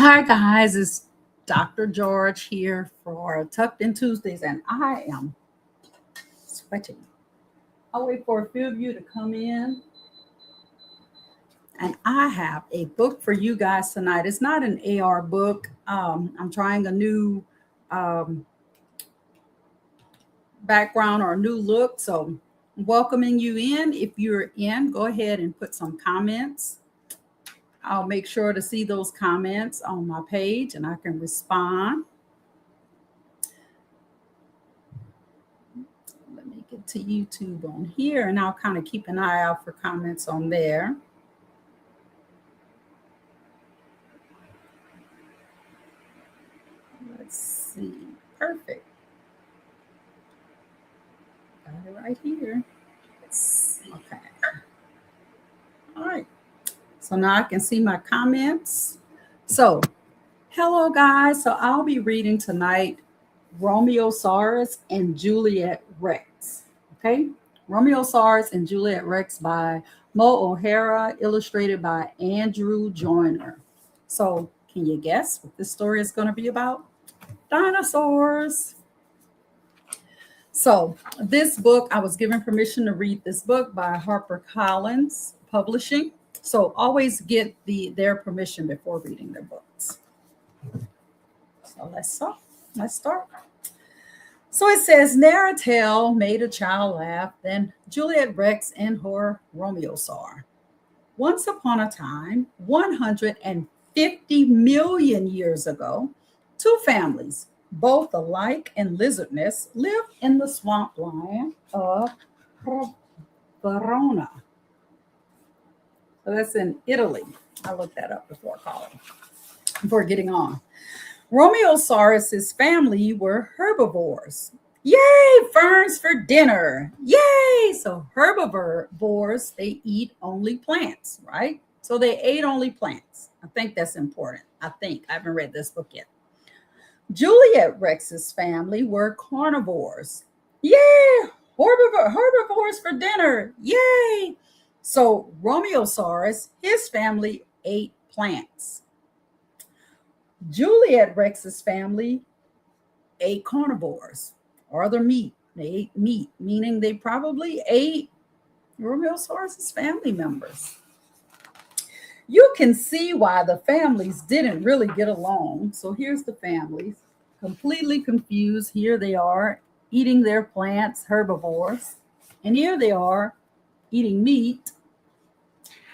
Hi, guys. It's Dr. George here for Tucked in Tuesdays, and I am sweating. I'll wait for a few of you to come in, and I have a book for you guys tonight. It's not an AR book. I'm trying a new um, background or a new look, so I'm welcoming you in. If you're in, go ahead and put some comments. I'll make sure to see those comments on my page and I can respond. Let me get to YouTube on here and I'll kind of keep an eye out for comments on there. Let's see. Perfect. Got it right here. Okay. All right. So now I can see my comments. So, hello guys. So I'll be reading tonight Romeosaurus and Juliet Rex. Okay? Romeosaurus and Juliet Rex by Mo O'Hara, illustrated by Andrew Joyner. So, can you guess what this story is going to be about? Dinosaurs. So, this book, I was given permission to read this book by HarperCollins Publishing. So always get their permission before reading their books. So let's start. So it says, ne'er a tale made a child laugh than Juliet Rex and her Romeosaur. Once upon a time, 150 million years ago, two families, both alike in lizardness, lived in the swampland of Verona. So that's in Italy. I looked that up before getting on. Romeosaurus's family were herbivores. Yay, ferns for dinner. Yay! So herbivores, they eat only plants, right? So they ate only plants. I think that's important. I haven't read this book yet. Juliet Rex's family were carnivores. Yay! Herbivores for dinner. Yay! So Romeosaurus, his family ate plants. Juliet Rex's family ate carnivores or other meat. They ate meat, meaning they probably ate Romeosaurus's family members. You can see why the families didn't really get along. So here's the families, completely confused. Here they are eating their plants, herbivores, and here they are eating meat,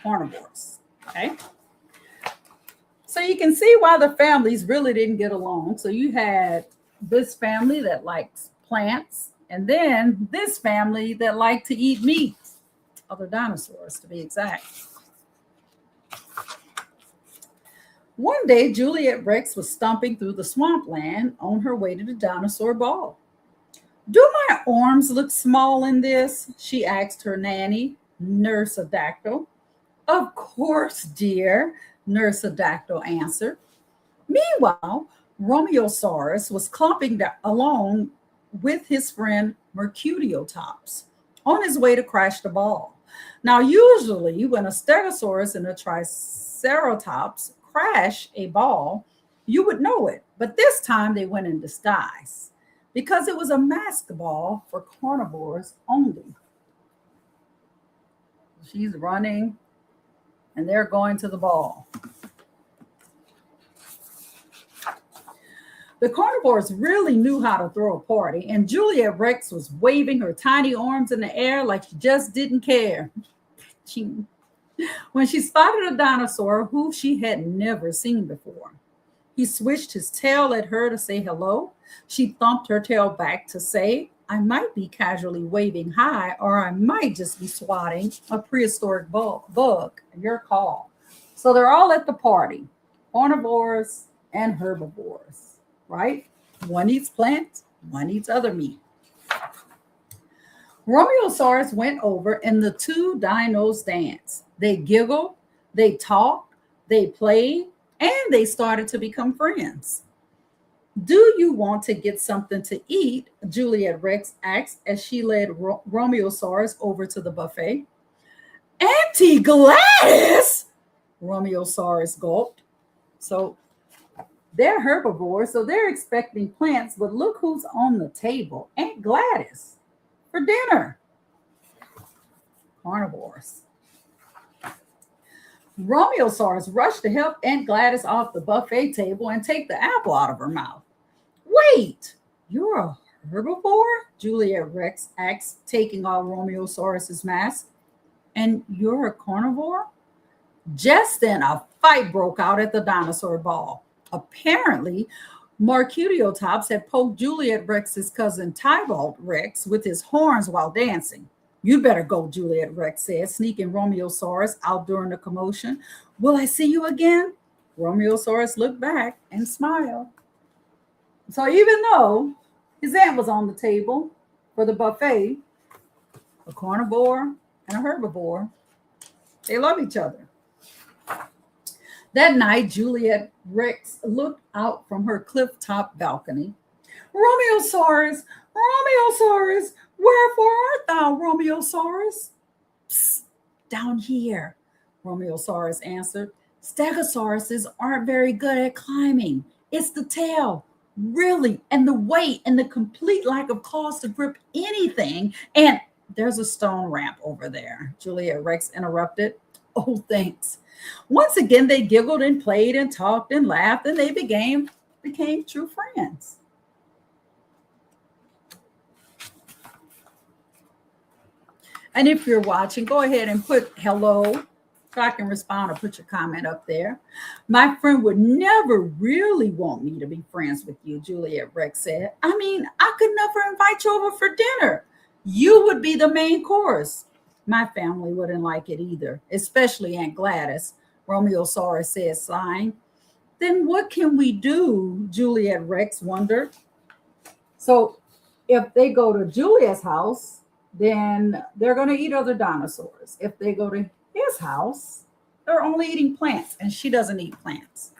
carnivores. Okay. So you can see why the families really didn't get along. So you had this family that likes plants, and then this family that liked to eat meat, other dinosaurs to be exact. One day, Juliet Rex was stomping through the swampland on her way to the dinosaur ball. Do my arms look small in this? She asked her nanny, Nurse Adactyl. Of course, dear, Nurse Adactyl answered. Meanwhile, Romeosaurus was clumping along with his friend Mercutiotops on his way to crash the ball. Now, usually when a Stegosaurus and a Triceratops crash a ball, you would know it. But this time they went in disguise because it was a masked ball for carnivores only. She's running and they're going to the ball. The carnivores really knew how to throw a party, and Juliet Rex was waving her tiny arms in the air like she just didn't care. When she spotted a dinosaur who she had never seen before, he switched his tail at her to say hello. She thumped her tail back to say, I might be casually waving hi, or I might just be swatting a prehistoric bug. Your call. So they're all at the party, carnivores and herbivores, right? One eats plants, one eats other meat. Romeosaurus went over and the two dinos danced. They giggled, they talked, they played, and they started to become friends. Do you want to get something to eat? Juliet Rex asked as she led Romeosaurus over to the buffet. Auntie Gladys, Romeosaurus gulped. So They're herbivores, so they're expecting plants, but look who's on the table. Aunt Gladys for dinner. Carnivores. Romeosaurus rushed to help Aunt Gladys off the buffet table and take the apple out of her mouth. Wait, you're a herbivore? Juliet Rex asked, taking off Romeosaurus's mask. And you're a carnivore? Just then, a fight broke out at the dinosaur ball. Apparently, Mercutiotops had poked Juliet Rex's cousin Tybalt Rex with his horns while dancing. You'd better go, Juliet Rex said, sneaking Romeosaurus out during the commotion. Will I see you again? Romeosaurus looked back and smiled. So even though his aunt was on the table for the buffet, a carnivore and a herbivore, they love each other. That night, Juliet Rex looked out from her cliff-top balcony. Romeosaurus, Romeosaurus, wherefore art thou, Romeosaurus? Psst, down here, Romeosaurus answered. Stegosauruses aren't very good at climbing. It's the tail, really, and the weight and the complete lack of claws to grip anything. And there's a stone ramp over there, Juliet Rex interrupted. Oh, thanks. Once again, they giggled and played and talked and laughed, and they became true friends. And if you're watching, go ahead and put hello so I can respond or put your comment up there. My friend would never really want me to be friends with you, Juliet Rex said. I mean, I could never invite you over for dinner. You would be the main course. My family wouldn't like it either, especially Aunt Gladys, Romeosaurus said, sighing. Then what can we do? Juliet Rex wondered. So if they go to Juliet's house, then they're going to eat other dinosaurs. If they go to his house, they're only eating plants, and she doesn't eat plants.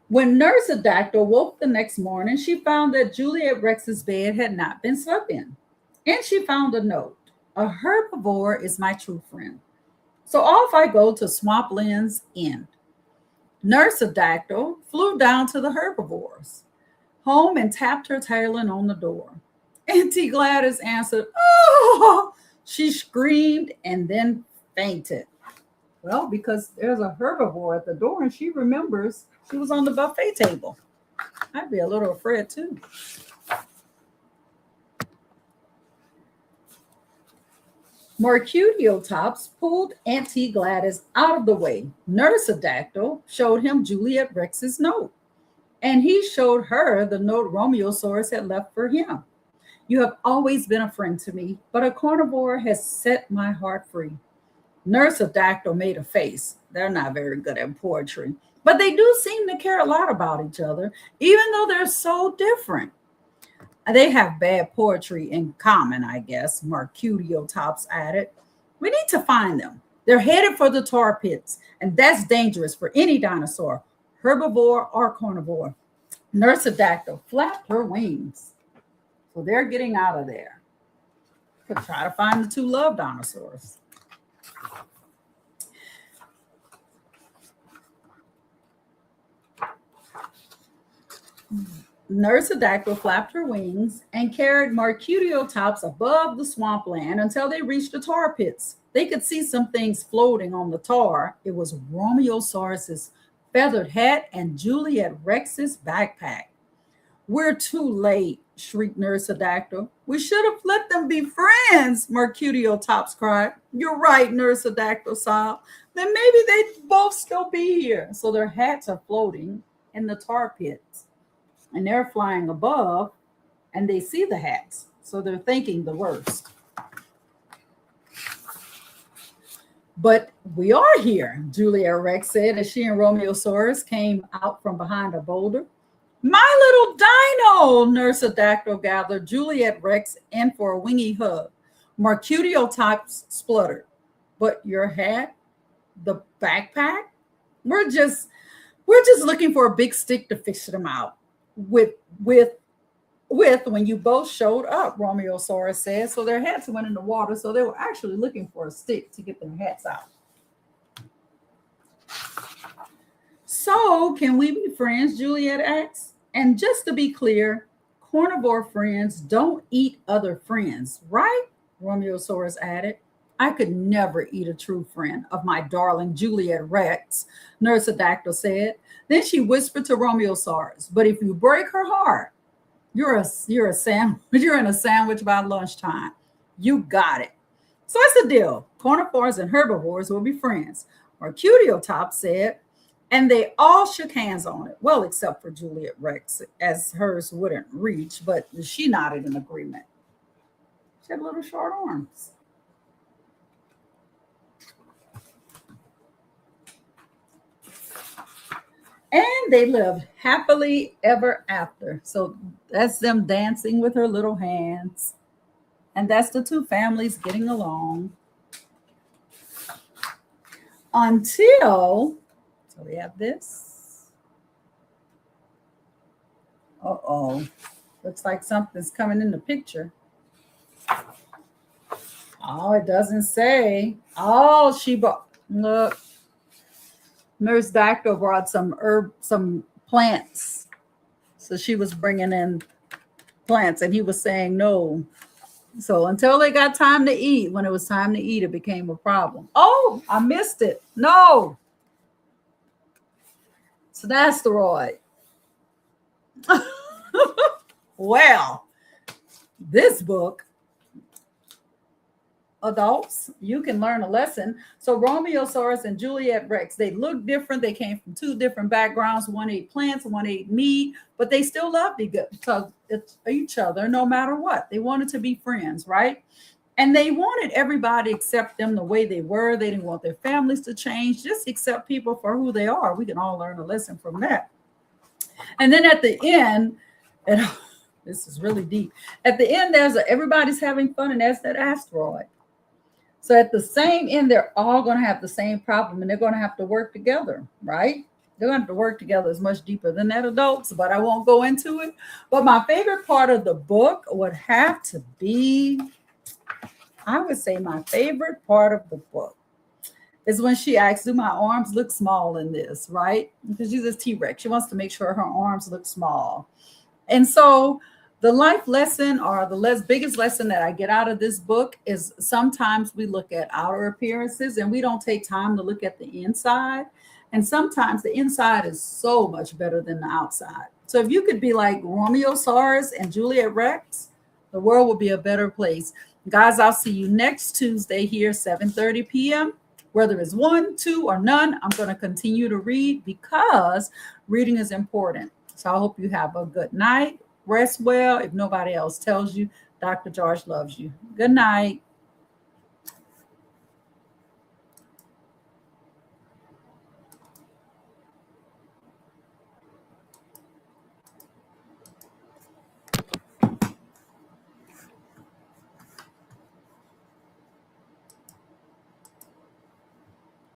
When Nursedactyl woke the next morning, she found that Juliet Rex's bed had not been slept in. And she found a note. A herbivore is my true friend. So off I go to Swampland's End. Nursedactyl flew down to the herbivores, home and tapped her talon on the door. Auntie Gladys answered, oh! She screamed and then fainted. Well, because there's a herbivore at the door and she remembers she was on the buffet table. I'd be a little afraid too. Mercutiotops pulled Auntie Gladys out of the way. Nursedactyl showed him Juliet Rex's note, and he showed her the note Romeosaurus had left for him. You have always been a friend to me, but a carnivore has set my heart free. Nursedactyl made a face. They're not very good at poetry, but they do seem to care a lot about each other, even though they're so different. They have bad poetry in common, I guess, Mercutiotops added. We need to find them. They're headed for the tar pits, and that's dangerous for any dinosaur, herbivore or carnivore. Nursedactyl flapped her wings. So they're getting out of there. Could try to find the two love dinosaurs. Nursedactyl flapped her wings and carried Mercutiotops above the swampland until they reached the tar pits. They could see some things floating on the tar. It was Romeosaurus's feathered hat and Juliet Rex's backpack. We're too late, shrieked Nursedactyl. We should have let them be friends, Mercutiotops cried. You're right, Nursedactyl sobbed. Then maybe they'd both still be here. So their hats are floating in the tar pits. And they're flying above, and they see the hats. So they're thinking the worst. But we are here, Juliet Rex said as she and Romeosaurus came out from behind a boulder. My little dino, Nursedactyl gathered Juliet Rex in for a wingy hug. Mercutiotops spluttered. But your hat, the backpack, we're just looking for a big stick to fish them out with when you both showed up, Romeosaurus said. So their hats went in the water, so they were actually looking for a stick to get their hats out. So, can we be friends? Juliet asks. And just to be clear, carnivore friends don't eat other friends, right? Romeosaurus added. I could never eat a true friend of my darling Juliet Rex, Nursedactyl said. Then she whispered to Romeosaurus, but if you break her heart, you're a sandwich. You're in a sandwich by lunchtime. You got it. So it's a deal. Carnivores and herbivores will be friends. Mercutiotop said, and they all shook hands on it. Well, except for Juliet Rex, as hers wouldn't reach, but she nodded in agreement. She had little short arms. And they lived happily ever after. So that's them dancing with her little hands. And that's the two families getting along. Until, so we have this. Uh-oh. Looks like something's coming in the picture. Oh, it doesn't say. Oh, she bought, look. Nurse Doctor brought some plants. So she was bringing in plants and he was saying no. So until they got time to eat, when it was time to eat, it became a problem. Oh, I missed it. No. It's an asteroid. Well, this book, adults, you can learn a lesson. So Romeosaurus and Juliet Rex, they look different. They came from two different backgrounds. One ate plants, one ate meat, but they still loved each other no matter what. They wanted to be friends, right? And they wanted everybody to accept them the way they were. They didn't want their families to change. Just accept people for who they are. We can all learn a lesson from that. And then at the end, and this is really deep. At the end, everybody's having fun, and that's that asteroid. So at the same end, they're all going to have the same problem, and they're going to have to work together, right? They're going to have to work together. It's much deeper than that, adults, but I won't go into it. But my favorite part of the book would have to be, I would say my favorite part of the book is when she asks, do my arms look small in this, right? Because she's a T-Rex. She wants to make sure her arms look small. And so the life lesson, or the biggest lesson that I get out of this book, is sometimes we look at outer appearances and we don't take time to look at the inside. And sometimes the inside is so much better than the outside. So if you could be like Romeosaurus and Juliet Rex, the world would be a better place. Guys, I'll see you next Tuesday here, 7:30 p.m. Whether it's 1, 2, or none, I'm going to continue to read because reading is important. So I hope you have a good night. Rest well. If nobody else tells you, Dr. George loves you. Good night.